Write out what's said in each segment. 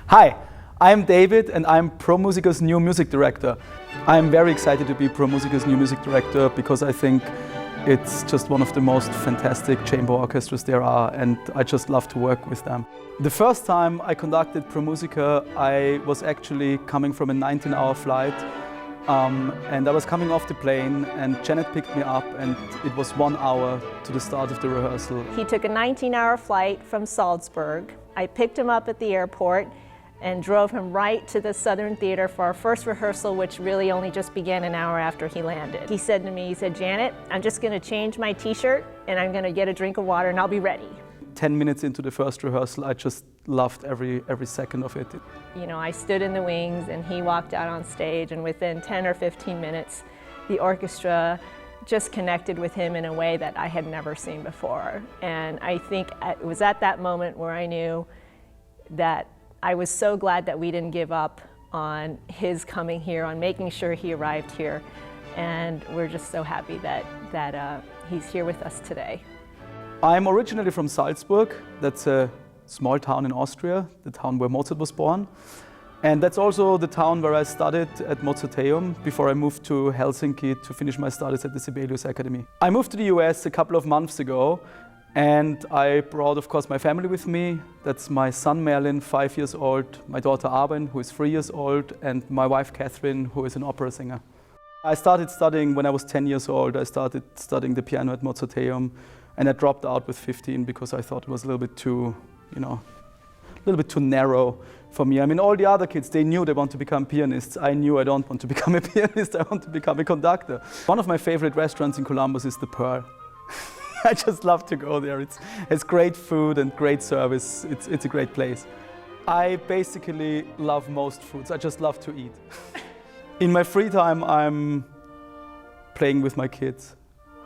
Hi, I'm David and I'm ProMusica's new music director. I'm very excited to be ProMusica's new music director because I think it's just one of the most fantastic chamber orchestras there are, and I just love to work with them. The first time I conducted ProMusica, I was actually coming from a 19-hour flight, and I was coming off the plane and Janet picked me up, and it was 1 hour to the start of the rehearsal. He took a 19-hour flight from Salzburg. I picked him up at the airport and drove him right to the Southern Theater for our first rehearsal, which really only just began an hour after he landed. He said to me, he said, "Janet, I'm just going to change my t-shirt and I'm going to get a drink of water and I'll be ready." 10 minutes into the first rehearsal, I just loved every second of it. You know, I stood in the wings and he walked out on stage, and within 10 or 15 minutes, the orchestra just connected with him in a way that I had never seen before. And I think it was at that moment where I knew that I was so glad that we didn't give up on his coming here, on making sure he arrived here. And we're just so happy that he's here with us today. I'm originally from Salzburg. That's a small town in Austria, the town where Mozart was born. And that's also the town where I studied at Mozarteum before I moved to Helsinki to finish my studies at the Sibelius Academy. I moved to the US a couple of months ago, and I brought, of course, my family with me. That's my son Merlin, 5 years old, my daughter Arben, who is 3 years old, and my wife Catherine, who is an opera singer. I started studying when I was 10 years old. I started studying the piano at Mozarteum, and I dropped out with 15 because I thought it was a little bit too, a little bit too narrow for me. I mean, all the other kids, they knew they want to become pianists. I knew I don't want to become a pianist, I want to become a conductor. One of my favorite restaurants in Columbus is the Pearl. I just love to go there. It's great food and great service. It's a great place. I basically love most foods. I just love to eat. In my free time, I'm playing with my kids.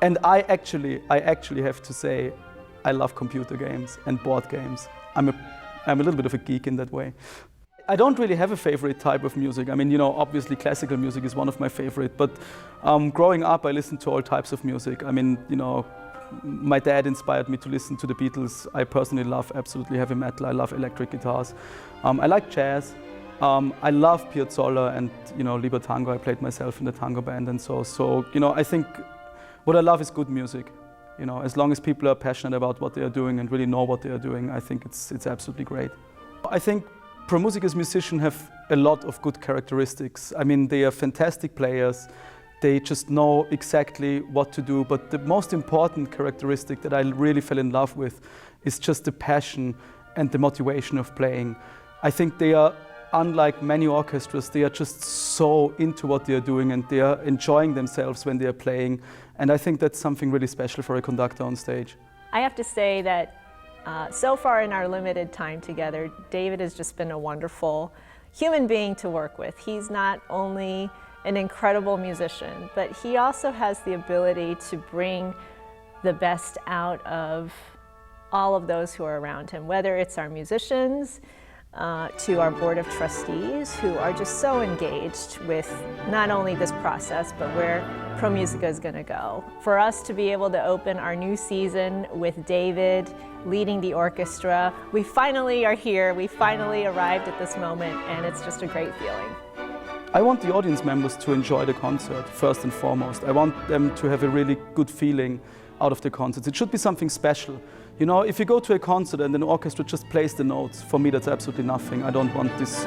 And I actually have to say, I love computer games and board games. I'm a little bit of a geek in that way. I don't really have a favorite type of music. I mean, obviously classical music is one of my favorite, but growing up, I listened to all types of music. I mean, my dad inspired me to listen to the Beatles. I personally love absolutely heavy metal. I love electric guitars. I like jazz. I love Piazzolla and, Liber Tango. I played myself in the tango band, and so I think what I love is good music. As long as people are passionate about what they are doing and really know what they are doing, I think it's absolutely great. I think ProMusica's musicians have a lot of good characteristics. I mean, they are fantastic players. They just know exactly what to do. But the most important characteristic that I really fell in love with is just the passion and the motivation of playing. I think they are, unlike many orchestras, they are just so into what they are doing and they are enjoying themselves when they are playing. And I think that's something really special for a conductor on stage. I have to say that so far in our limited time together, David has just been a wonderful human being to work with. He's not only an incredible musician, but he also has the ability to bring the best out of all of those who are around him, whether it's our musicians, to our board of trustees, who are just so engaged with not only this process, but where ProMusica is going to go. For us to be able to open our new season with David leading the orchestra, we finally are here, we finally arrived at this moment, and it's just a great feeling. I want the audience members to enjoy the concert, first and foremost. I want them to have a really good feeling out of the concerts. It should be something special. If you go to a concert and an orchestra just plays the notes, for me that's absolutely nothing. I don't want this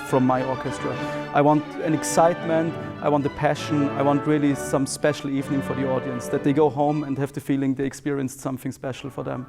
from my orchestra. I want an excitement, I want a passion, I want really some special evening for the audience, that they go home and have the feeling they experienced something special for them.